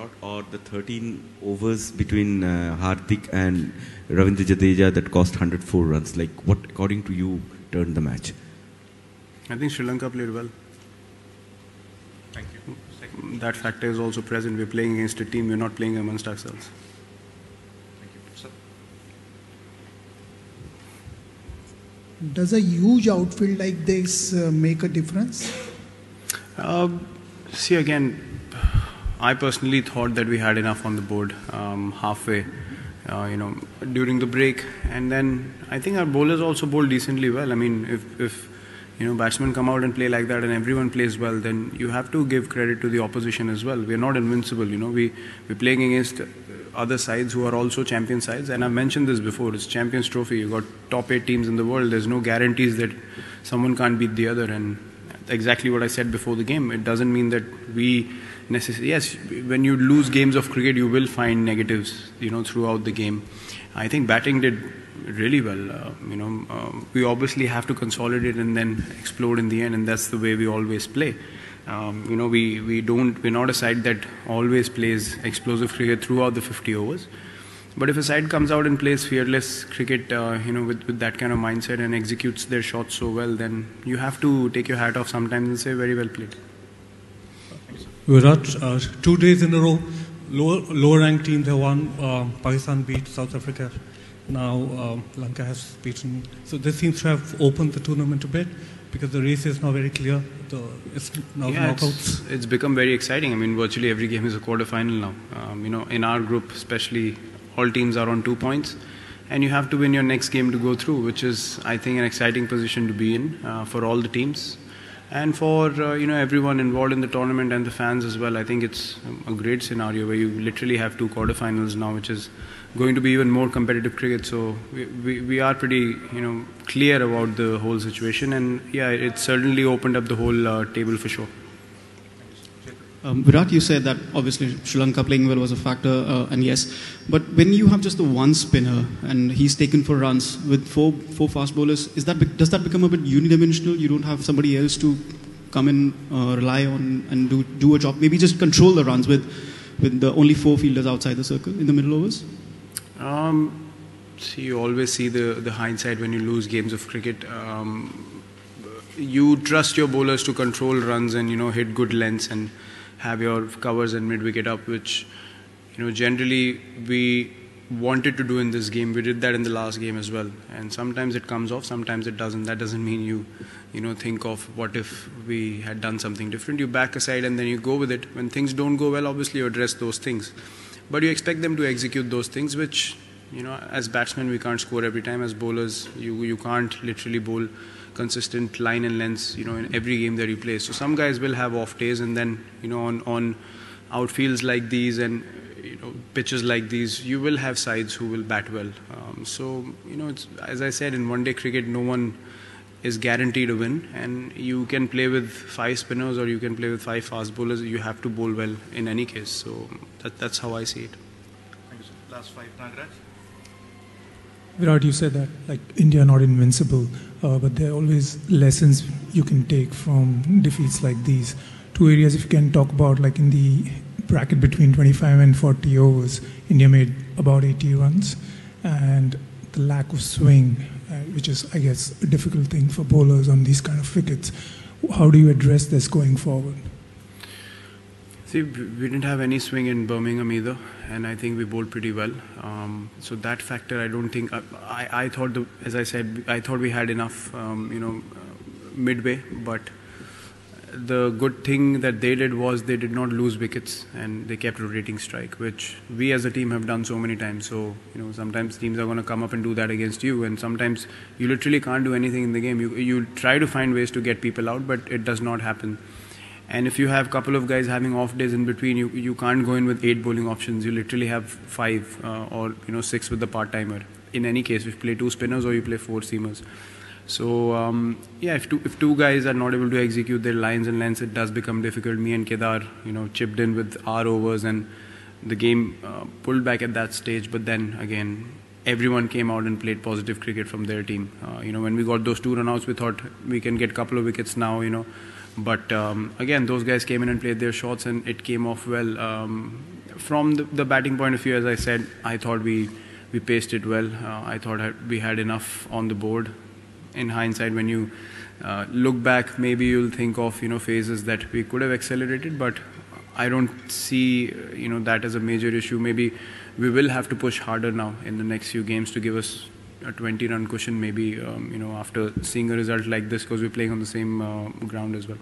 shot or the 13 overs between Hardik and Ravindra Jadeja that cost 104 runs? Like, what, according to you, turned the match? I think Sri Lanka played well. Thank you. That factor is also present. We're playing against a team, we're not playing amongst ourselves. Thank you. Sir. Does a huge outfield like this make a difference? See, again, I personally thought that we had enough on the board halfway, during the break. And then I think our bowlers also bowled decently well. I mean, if batsmen come out and play like that and everyone plays well, then you have to give credit to the opposition as well. We're not invincible, we're playing against other sides who are also champion sides. And I've mentioned this before, it's Champions Trophy. You've got top 8 teams in the world. There's no guarantees that someone can't beat the other. And exactly what I said before the game. It doesn't mean that we necessarily, yes, when you lose games of cricket, you will find negatives, throughout the game. I think batting did really well. We obviously have to consolidate and then explode in the end, and that's the way we always play. We're not a side that always plays explosive cricket throughout the 50 overs. But if a side comes out and plays fearless cricket, with that kind of mindset and executes their shots so well, then you have to take your hat off sometimes and say, very well played. Virat, 2 days in a row, lower ranked teams have won. Pakistan beat South Africa. Now Lanka has beaten. So this seems to have opened the tournament a bit because the race is now very clear. It's now knockouts. It's become very exciting. I mean, virtually every game is a quarter-final now. In our group especially, all teams are on 2 points, and you have to win your next game to go through, which is, I think, an exciting position to be in for all the teams and for everyone involved in the tournament and the fans as well. I think it's a great scenario where you literally have 2 quarterfinals now, which is going to be even more competitive cricket. So we are pretty clear about the whole situation, and yeah, it certainly opened up the whole table for sure. Virat, you said that obviously Sri Lanka playing well was a factor, and yes, but when you have just the one spinner and he's taken for runs with four fast bowlers, does that become a bit unidimensional? You don't have somebody else to come in, rely on and do a job, maybe just control the runs with the only 4 fielders outside the circle in the middle overs? See, you always see the hindsight when you lose games of cricket. You trust your bowlers to control runs and hit good lengths and have your covers and mid-wicket up, which generally we wanted to do in this game. We did that in the last game as well, and sometimes it comes off, sometimes it doesn't. That doesn't mean you think of what if we had done something different. You back aside and then you go with it. When things don't go well, obviously you address those things, but you expect them to execute those things, which as batsmen we can't score every time. As bowlers, you can't literally bowl consistent line and lengths in every game that you play. So some guys will have off days, and then on outfields like these and pitches like these, you will have sides who will bat well. So it's, as I said, in one-day cricket no one is guaranteed a win, and you can play with 5 spinners or you can play with 5 fast bowlers. You have to bowl well in any case. So that's how I see it. Thank you, sir. Last 5, Nagaraj. Virat, you said that India are not invincible, but there are always lessons you can take from defeats like these. 2 areas, if you can talk about, in the bracket between 25 and 40 overs, India made about 80 runs, and the lack of swing, which is, I guess, a difficult thing for bowlers on these kind of wickets. How do you address this going forward? See, we didn't have any swing in Birmingham either, and I think we bowled pretty well. So that factor, I don't think. I thought, as I said, I thought we had enough, midway. But the good thing that they did was they did not lose wickets, and they kept rotating strike, which we as a team have done so many times. So sometimes teams are going to come up and do that against you, and sometimes you literally can't do anything in the game. You try to find ways to get people out, but it does not happen. And if you have a couple of guys having off days in between, you can't go in with 8 bowling options. You literally have 5 or 6 with the part-timer. In any case, if you play 2 spinners or you play 4 seamers. So yeah, if two guys are not able to execute their lines and lengths, it does become difficult. Me and Kedar, chipped in with our overs, and the game pulled back at that stage. But then again, everyone came out and played positive cricket from their team. When we got those 2 run-outs, we thought we can get a couple of wickets now. But again, those guys came in and played their shots, and it came off well. from the batting point of view, as I said, I thought we paced it well. I thought we had enough on the board. In hindsight, when you look back, maybe you'll think of phases that we could have accelerated, but I don't see that as a major issue. Maybe we will have to push harder now in the next few games to give us a 20-run cushion. Maybe after seeing a result like this, because we're playing on the same ground as well.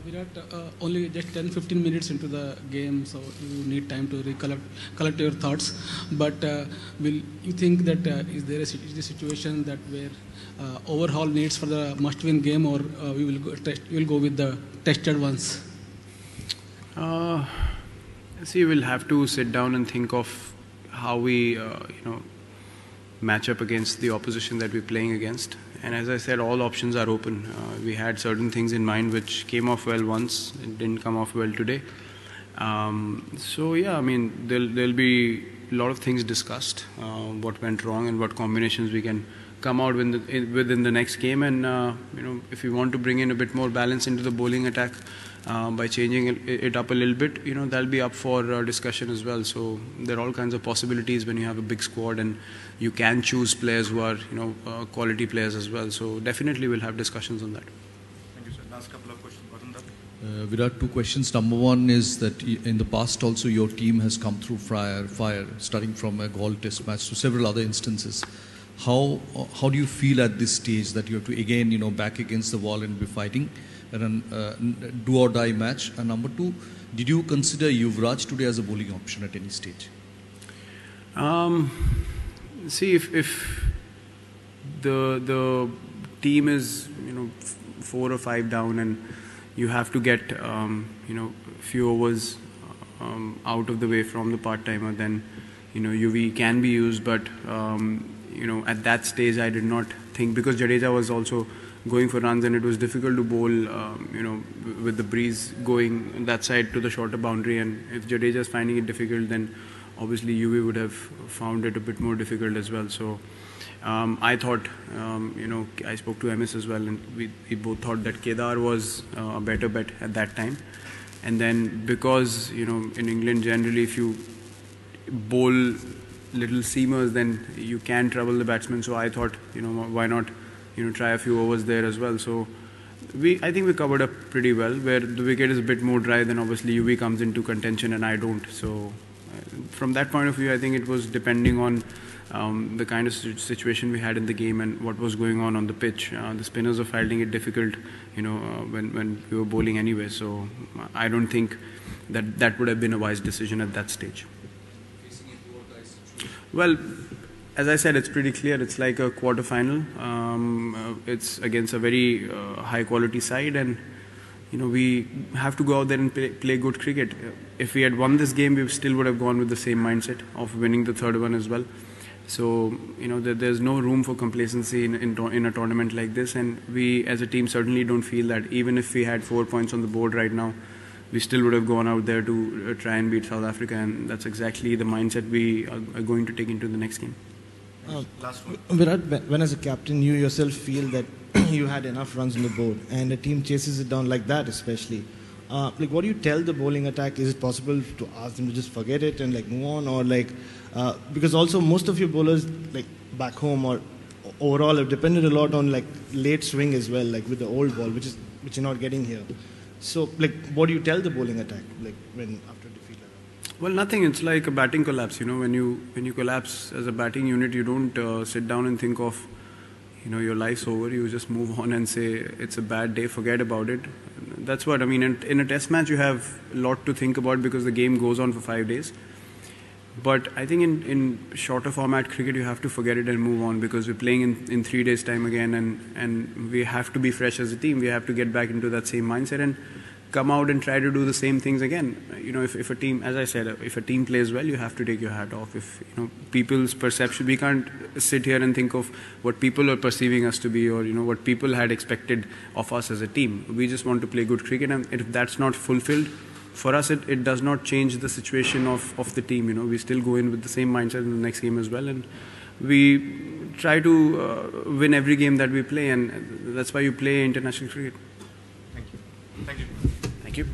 Virat, only just 10-15 minutes into the game, so you need time to collect your thoughts. But will you think that is there a situation that where overhaul needs for the must-win game, or we will go with the tested ones? See, we'll have to sit down and think of how we match up against the opposition that we're playing against. And as I said, all options are open. We had certain things in mind which came off well once, it didn't come off well today. So yeah, I mean, there'll be a lot of things discussed, what went wrong and what combinations we can come out within the next game. And if we want to bring in a bit more balance into the bowling attack by changing it up a little bit, that'll be up for discussion as well. So there are all kinds of possibilities when you have a big squad, and you can choose players who are quality players as well. So definitely we'll have discussions on that. Thank you, sir. Last couple of questions. Virat, two questions. Number one is that in the past also your team has come through fire, starting from a Galle Test match to several other instances. How do you feel at this stage that you have to again back against the wall and be fighting and do or die match? And number two, did you consider Yuvraj today as a bowling option at any stage? See, if the team is 4 or 5 down and you have to get few overs out of the way from the part-timer, then UV can be used. But at that stage I did not think, because Jadeja was also going for runs and it was difficult to bowl with the breeze going that side to the shorter boundary. And if Jadeja is finding it difficult, then obviously UV would have found it a bit more difficult as well. So I thought, I spoke to MS as well, and we both thought that Kedar was a better bet at that time. And then because in England generally, if you bowl little seamers, then you can trouble the batsman. So I thought, why not try a few overs there as well. So I think we covered up pretty well. Where the wicket is a bit more dry, then obviously UV comes into contention and I don't. So from that point of view, I think it was depending on the kind of situation we had in the game and what was going on the pitch. The spinners were finding it difficult, when we were bowling anyway. So I don't think that would have been a wise decision at that stage. Well, as I said, it's pretty clear. It's like a quarter-final. It's against a very high-quality side, and we have to go out there and play good cricket. If we had won this game, we still would have gone with the same mindset of winning the third one as well. So there's no room for complacency in a tournament like this, and we as a team certainly don't feel that even if we had 4 points on the board right now, we still would have gone out there to try and beat South Africa, and that's exactly the mindset we are going to take into the next game. Last one. Virat, when as a captain you yourself feel that you had enough runs on the board and the team chases it down like that, especially, what do you tell the bowling attack? Is it possible to ask them to just forget it and move on, or because also most of your bowlers back home or overall have depended a lot on late swing as well, with the old ball, which you're not getting here. So what do you tell the bowling attack when after defeat like that? Well, nothing. It's like a batting collapse. When you collapse as a batting unit, you don't sit down and think of your life's over. You just move on and say it's a bad day, forget about it. That's what I mean. In a test match, you have a lot to think about because the game goes on for 5 days. But I think in shorter format cricket, you have to forget it and move on, because we're playing in 3 days' time again, and we have to be fresh as a team. We have to get back into that same mindset and come out and try to do the same things again. If a team, as I said, if a team plays well, you have to take your hat off. If people's perception, we can't sit here and think of what people are perceiving us to be, or what people had expected of us as a team. We just want to play good cricket, and if that's not fulfilled, for us, it does not change the situation of the team. We still go in with the same mindset in the next game as well, and we try to win every game that we play, and that's why you play international cricket. Thank you. Thank you. Thank you.